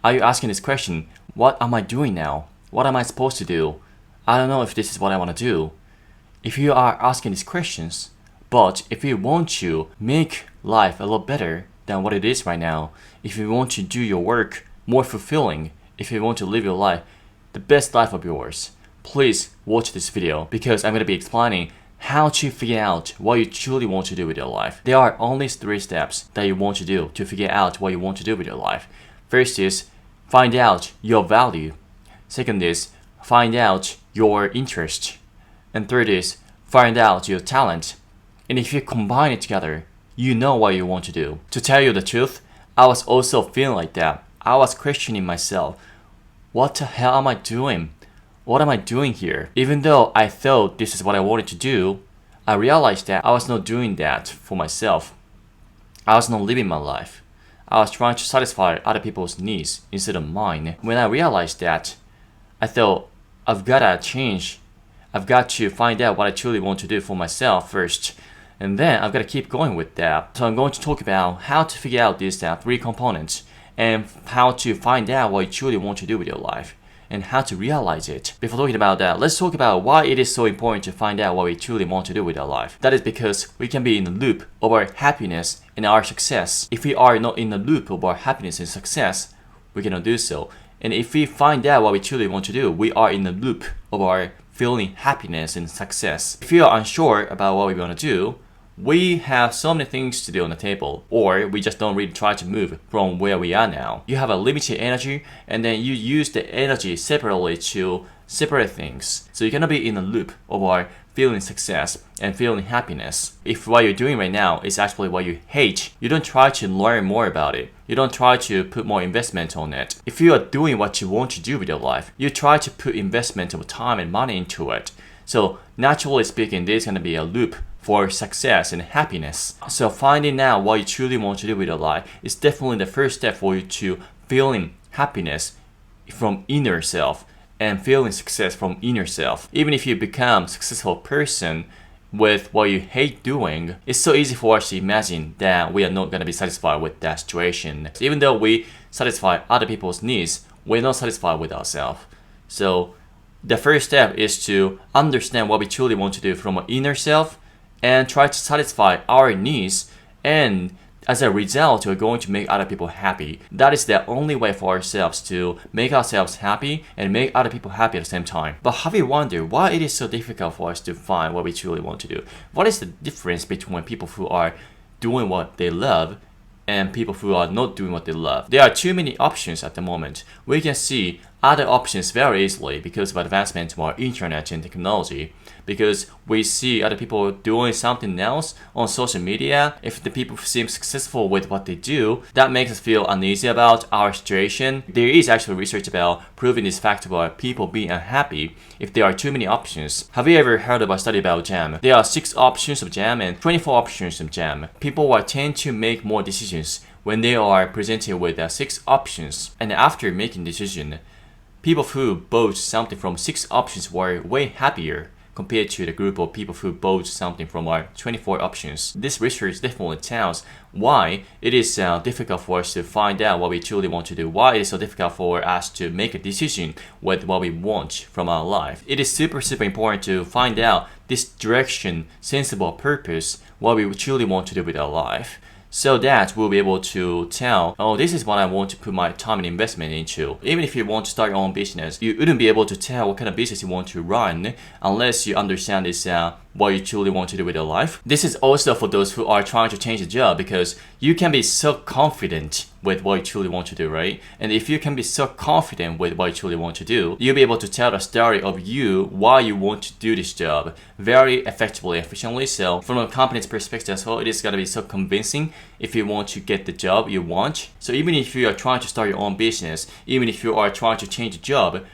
Are you asking this question, what am I doing now? What am I supposed to do? I don't know if this is what I want to do. If you are asking these questions, but if you want to make life a little better than what it is right now, if you want to do your work more fulfilling, if you want to live your life, the best life of yours, please watch this video because I'm going to be explaining how to figure out what you truly want to do with your life. There are only 3 steps that you want to do to figure out what you want to do with your life. First is find out your value. Second is find out your interest. And third is find out your talent. And if you combine it together, you know what you want to do. To tell you the truth, I was also feeling like that. I was questioning myself. What the hell am I doing? What am I doing here? Even though I thought this is what I wanted to do, I realized that I was not doing that for myself. I was not living my life. I was trying to satisfy other people's needs instead of mine. When I realized that, I thought, I've got to change. I've got to find out what I truly want to do for myself first. And then I've got to keep going with that. So I'm going to talk about how to figure out these 3 components and how to find out what you truly want to do with your life and how to realize it. Before talking about that, let's talk about why it is so important to find out what we truly want to do with our life. That is because we can be in the loop of our happiness and our success. If we are not in the loop of our happiness and success, we cannot do so. And if we find out what we truly want to do, we are in the loop of our feeling happiness and success. If you are unsure about what we want to do, we have so many things to do on the table, or we just don't really try to move from where we are now. You have a limited energy, and then you use the energy separately to separate things. So you cannot be in a loop of our feeling success and feeling happiness. If what you're doing right now is actually what you hate, you don't try to learn more about it. You don't try to put more investment on it. If you are doing what you want to do with your life, you try to put investment of time and money into it. So naturally speaking, there's going to be a loop for success and happiness. So finding out what you truly want to do with your life is definitely the first step for you to feeling happiness from inner self and feeling success from inner self. Even if you become a successful person with what you hate doing, it's so easy for us to imagine that we are not going to be satisfied with that situation. Even though we satisfy other people's needs, we're not satisfied with ourselves. So the first step is to understand what we truly want to do from our inner self and try to satisfy our needs, and as a result, we're going to make other people happy. That is the only way for ourselves to make ourselves happy and make other people happy at the same time. But have you wondered why it is so difficult for us to find what we truly want to do? What is the difference between people who are doing what they love and people who are not doing what they love? There are too many options at the moment. We can see other options very easily because of advancement of our internet and technology. Because we see other people doing something else on social media. If the people seem successful with what they do, that makes us feel uneasy about our situation. There is actually research about proving this fact about people being unhappy if there are too many options. Have you ever heard of a study about jam? There are 6 options of jam and 24 options of jam. People will tend to make more decisions when they are presented with 6 options. And after making decision, people who bought something from 6 options were way happier compared to the group of people who bought something from our 24 options. This research definitely tells why it is difficult for us to find out what we truly want to do, why it is so difficult for us to make a decision with what we want from our life. It is super important to find out this direction, sensible purpose, what we truly want to do with our life, so that we'll be able to tell, oh, this is what I want to put my time and investment into. Even if you want to start your own business, you wouldn't be able to tell what kind of business you want to run unless you understand this what you truly want to do with your life. This is also for those who are trying to change the job, because you can be so confident with what you truly want to do, right? And if you can be so confident with what you truly want to do, you'll be able to tell the story of you, why you want to do this job very effectively, efficiently. So from a company's perspective as well, it is going to be so convincing if you want to get the job you want. So even if you are trying to start your own business, even if you are trying to change the job,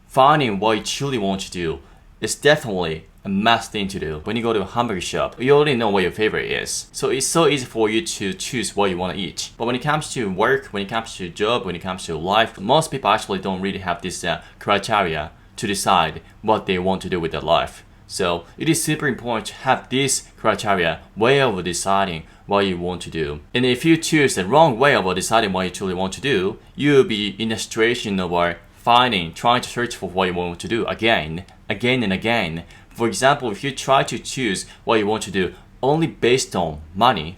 finding what you truly want to do is definitely a must thing to do. When you go to a hamburger shop, you already know what your favorite is. So it's so easy for you to choose what you want to eat. But when it comes to work, when it comes to job, when it comes to life, most people actually don't really have this criteria to decide what they want to do with their life. So it is super important to have this criteria way over deciding what you want to do. And if you choose the wrong way of deciding what you truly want to do, you'll be in a situation of trying to search for what you want to do again and again. For example, if you try to choose what you want to do only based on money,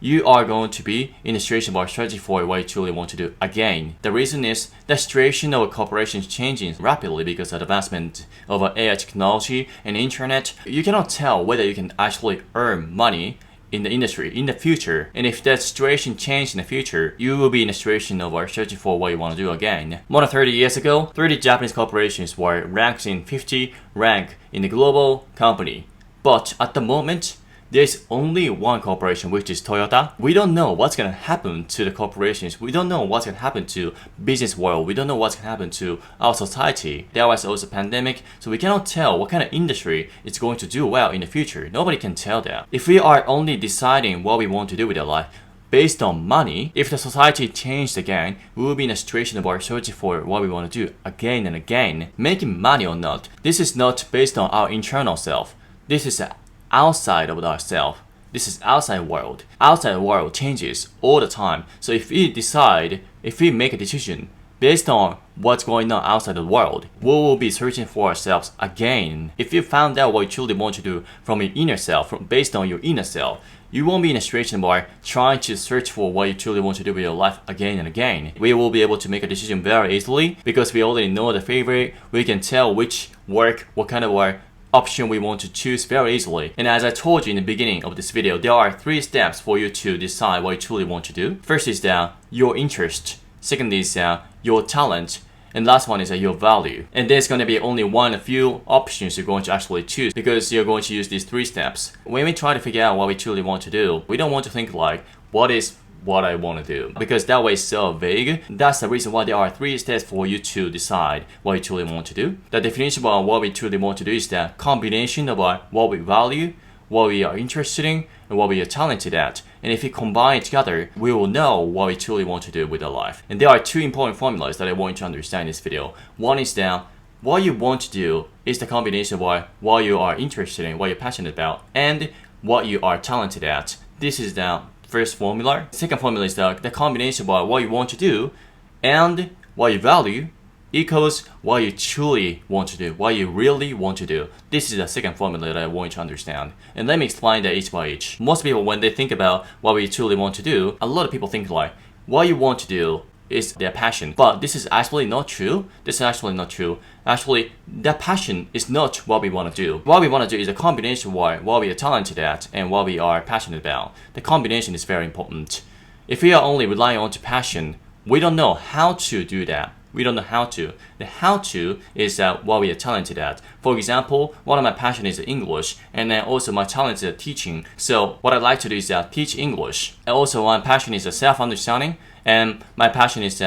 you are going to be in a situation of searching for what you truly want to do again. The reason is the situation of corporations changing rapidly because of the advancement of AI technology and internet. You cannot tell whether you can actually earn money in the industry in the future. And if that situation changes in the future, you will be in a situation of searching for what you want to do again. More than 30 years ago, 30 Japanese corporations were ranked in 50 rank in the global company. But at the moment, there's only one corporation, which is Toyota. We don't know what's going to happen to the corporations. We don't know what's going to happen to business world. We don't know what's going to happen to our society. There was also a pandemic, so we cannot tell what kind of industry is going to do well in the future. Nobody can tell that. If we are only deciding what we want to do with our life based on money, if the society changed again, we will be in a situation of searching for what we want to do again and again. Making money or not, this is not based on our internal self. This is outside of ourselves. This is outside world. Outside world changes all the time. So if we make a decision based on what's going on outside the world, we will be searching for ourselves again. If you found out what you truly want to do from your inner self, based on your inner self, you won't be in a situation where trying to search for what you truly want to do with your life again and again. We will be able to make a decision very easily because we already know the favorite. We can tell which work, what kind of work option we want to choose very easily. And as I told you in the beginning of this video, there are 3 steps for you to decide what you truly want to do. First is your interest. Second is your talent. And last one is your value. And there's going to be only one few options you're going to actually choose because you're going to use these 3 steps. When we try to figure out what we truly want to do, we don't want to think like, what is what I want to do, because that way is so vague. That's the reason why there are 3 steps for you to decide what you truly want to do. The definition of what we truly want to do is the combination of what we value, what we are interested in, and what we are talented at. And if we combine it together, we will know what we truly want to do with our life. And there are 2 important formulas that I want you to understand in this video. One is that what you want to do is the combination of what you are interested in, what you're passionate about, and what you are talented at. This is the first formula. Second formula is the combination of what you want to do and what you value equals what you truly want to do, what you really want to do. This is the second formula that I want you to understand. And let me explain that each by each. Most people, when they think about what we truly want to do, a lot of people think like, what you want to do is their passion. But this is actually not true. Actually, that passion is not what we want to do. What we want to do is a combination of what we are talented at and what we are passionate about. The combination is very important. If we are only relying on passion, we don't know how to do that. We don't know how to. The how to is what we are talented at. For example, one of my passion is English, and then also my talent is teaching. So what I like to do is teach English. And also my passion is self-understanding, and my passion is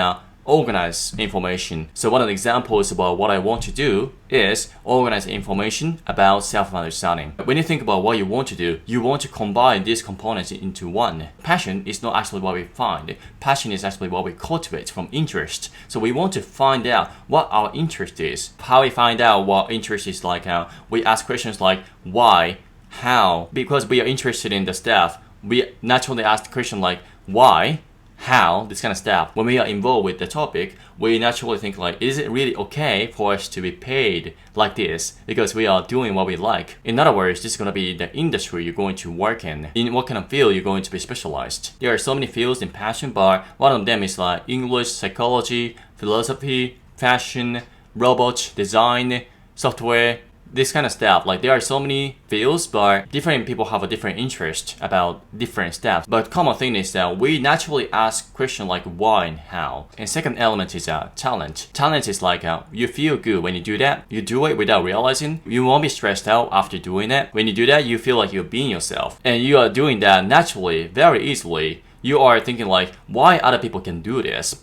organize information. So one of the examples about what I want to do is organize information about self-understanding. When you think about what you want to do, you want to combine these components into one. Passion is not actually what we find. Passion is actually what we cultivate from interest. So we want to find out what our interest is. How we find out what interest is like, we ask questions like why, how. Because we are interested in the stuff, we naturally ask the question like why, how, this kind of stuff. When we are involved with the topic, we naturally think like, is it really okay for us to be paid like this because we are doing what we like? In other words, this is going to be the industry you're going to work in what kind of field you're going to be specialized. There are so many fields in passion, but one of them is like English, psychology, philosophy, fashion, robot, design, software, this kind of stuff. Like there are so many fields, but different people have a different interest about different stuff. But common thing is that we naturally ask questions like why and how. And second element is talent. Talent is like you feel good when you do that. You do it without realizing. You won't be stressed out after doing it. When you do that, you feel like you're being yourself. And you are doing that naturally, very easily. You are thinking like, why other people can do this?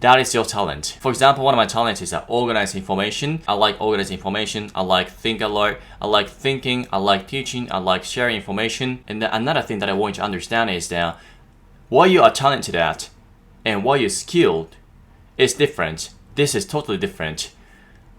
That is your talent. For example, one of my talents is organize information. I like organizing information. I like think a lot. I like thinking. I like teaching. I like sharing information. And another thing that I want you to understand is that what you are talented at and what you're skilled is different. This is totally different.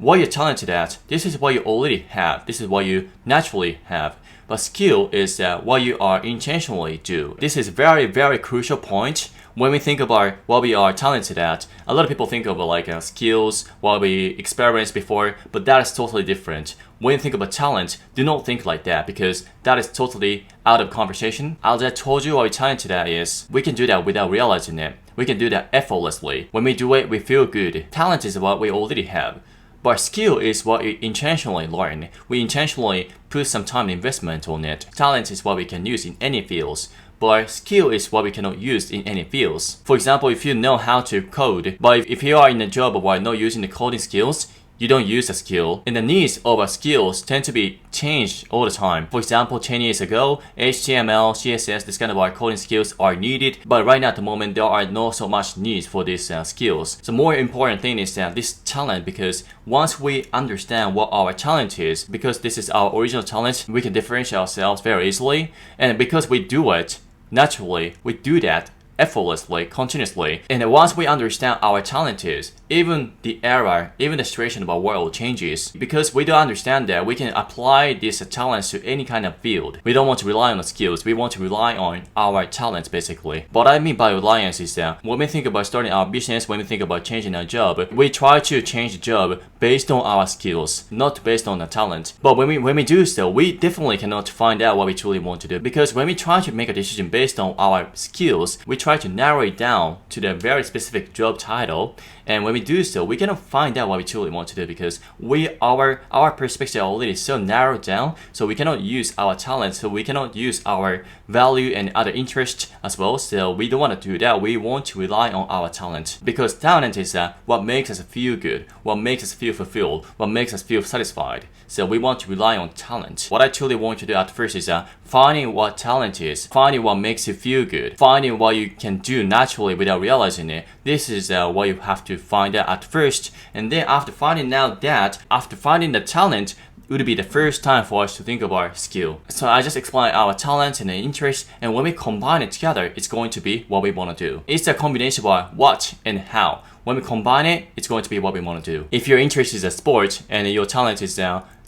what you're talented at, this is what you already have. This is what you naturally have. But skill is what you are intentionally do. This is very, very crucial point. When we think about what we are talented at, a lot of people think of skills, what we experienced before, but that is totally different. When you think about talent, do not think like that because that is totally out of conversation. As I told you, what we're talented at is we can do that without realizing it. We can do that effortlessly. When we do it, we feel good. Talent is what we already have. But skill is what we intentionally learn. We intentionally put some time and investment on it. Talent is what we can use in any fields. But skill is what we cannot use in any fields. For example, if you know how to code, but if you are in a job while not using the coding skills, you don't use a skill, and the needs of our skills tend to be changed all the time. For example, 10 years ago, HTML, CSS, this kind of coding skills are needed, but right now at the moment, there are not so much needs for these skills. So more important thing is that this talent, because once we understand what our talent is, because this is our original talent, we can differentiate ourselves very easily, and because we do it naturally, we do that effortlessly, continuously. And once we understand our talent is, even the era, even the situation of our world changes. Because we don't understand that, we can apply these talents to any kind of field. We don't want to rely on the skills, we want to rely on our talents basically. What I mean by reliance is that when we think about starting our business, when we think about changing our job, we try to change the job based on our skills, not based on the talent. But when we do so, we definitely cannot find out what we truly want to do. Because when we try to make a decision based on our skills, we try to narrow it down to the very specific job title, and when we do so, we cannot find out what we truly want to do because our perspective already is so narrowed down, so we cannot use our talent, so we cannot use our value and other interests as well. So we don't want to do that. We want to rely on our talent because talent is what makes us feel good, what makes us feel fulfilled, what makes us feel satisfied. So we want to rely on talent. What I truly want to do at first is finding what talent is, finding what makes you feel good, finding what you can do naturally without realizing it. This is what you have to find out at first. And then after finding out that, after finding the talent, it would be the first time for us to think of our skill. So I just explained our talent and the interest, and when we combine it together, it's going to be what we want to do. It's a combination of what and how. When we combine it, it's going to be what we want to do. If your interest is a sport and your talent is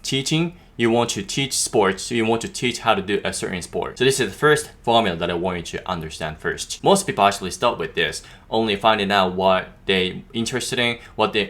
teaching, you want to teach sports, so you want to teach how to do a certain sport. So this is the first formula that I want you to understand first. Most people actually start with this, only finding out what they're interested in,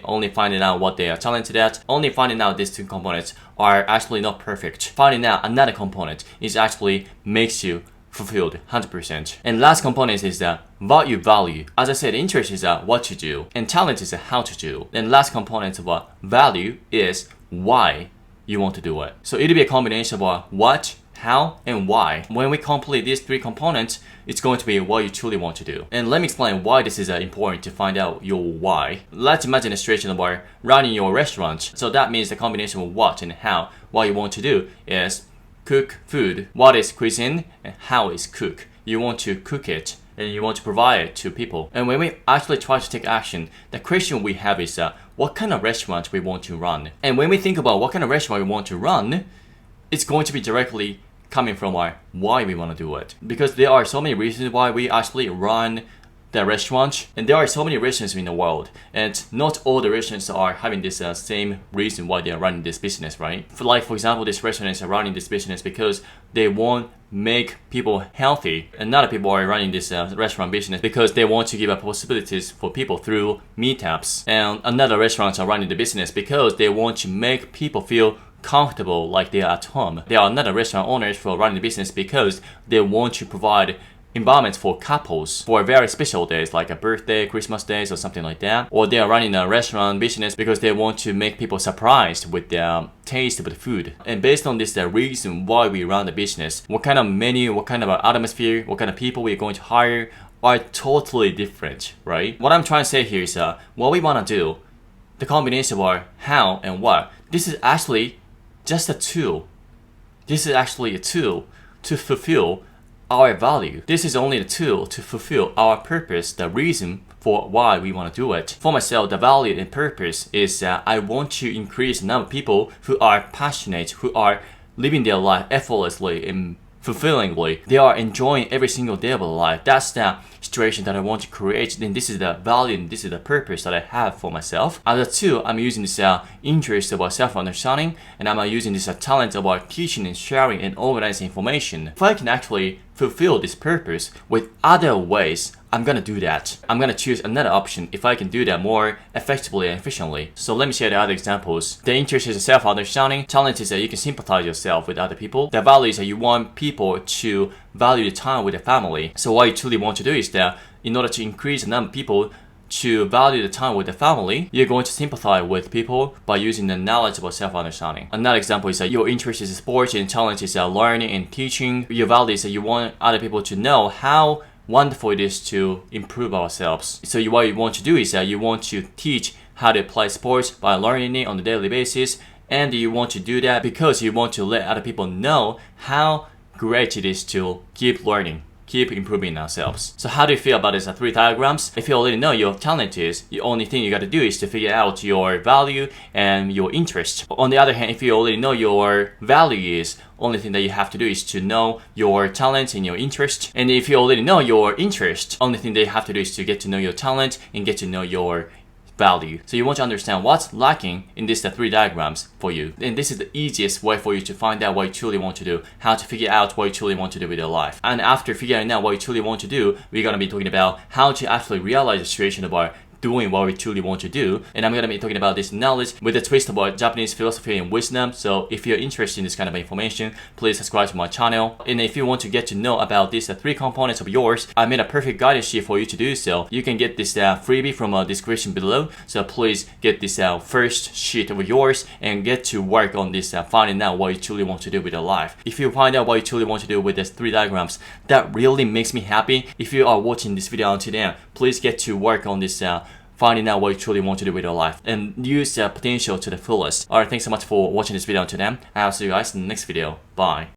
only finding out what they are talented at, only finding out these two components are actually not perfect. Finding out another component is actually makes you fulfilled 100%. And last component is what you value. As I said, interest is what you do, and talent is how to do. And last component of value is why you want to do it. So it'll be a combination of what, how, and why. When we complete these three components, it's going to be what you truly want to do. And let me explain why this is important to find out your why. Let's imagine a situation of running your restaurant. So that means the combination of what and how. What you want to do is cook food. What is cuisine and how is cook? You want to cook it and you want to provide it to people. And when we actually try to take action, the question we have is what kind of restaurant we want to run. And when we think about what kind of restaurant we want to run, it's going to be directly coming from why we want to do it. Because there are so many reasons why we actually run the restaurant, and there are so many restaurants in the world, and not all the restaurants are having this same reason why they are running this business, right? For example, this restaurant is running this business because they want make people healthy, and other people are running this restaurant business because they want to give possibilities for people through meetups, and another restaurants are running the business because they want to make people feel comfortable like they are at home. There are another restaurant owners for running the business because they want to provide environments for couples for very special days like a birthday, Christmas days, or something like that. Or they are running a restaurant business because they want to make people surprised with their taste of the food. And based on this, the reason why we run the business, what kind of menu, what kind of atmosphere, what kind of people we're going to hire are totally different, right? What I'm trying to say here is what we want to do, the combination of how and what. This is actually just a tool. This is actually a tool to fulfill our value. This is only the tool to fulfill our purpose, the reason for why we want to do it. For myself, the value and purpose is I want to increase the number of people who are passionate, who are living their life effortlessly and fulfillingly. They are enjoying every single day of their life. That's the situation that I want to create. Then this is the value and this is the purpose that I have for myself. Other two, I'm using this interest about self-understanding, and I'm using this talent about teaching and sharing and organizing information. If I can actually fulfill this purpose with other ways, I'm gonna do that. I'm gonna choose another option if I can do that more effectively and efficiently. So let me share the other examples. The interest is self-understanding. Talent is that you can sympathize yourself with other people. The value is that you want people to value the time with their family. So what you truly want to do is that in order to increase the number of people to value the time with the family, you're going to sympathize with people by using the knowledge about self-understanding. Another example is that your interest is sports and talent is learning and teaching. Your value is that you want other people to know how wonderful it is to improve ourselves. So what you want to do is that you want to teach how to play sports by learning it on a daily basis, and you want to do that because you want to let other people know how great it is to keep learning, keep improving ourselves. So how do you feel about these three diagrams? If you already know your talent is, the only thing you got to do is to figure out your value and your interest. On the other hand, if you already know your value is, only thing that you have to do is to know your talent and your interest. And if you already know your interest, only thing that you have to do is to get to know your talent and get to know your value. So you want to understand what's lacking in these three diagrams for you. And this is the easiest way for you to find out what you truly want to do, how to figure out what you truly want to do with your life. And after figuring out what you truly want to do, we're going to be talking about how to actually realize the situation about doing what we truly want to do. And I'm going to be talking about this knowledge with a twist about Japanese philosophy and wisdom. So if you're interested in this kind of information, please subscribe to my channel. And if you want to get to know about these three components of yours, I made a perfect guidance sheet for you to do so. You can get this freebie from the description below. So please get this first sheet of yours and get to work on this finding out what you truly want to do with your life. If you find out what you truly want to do with these three diagrams, that really makes me happy. If you are watching this video until then, please get to work on this finding out what you truly want to do with your life and use the potential to the fullest. Alright, thanks so much for watching this video until then. I'll see you guys in the next video. Bye.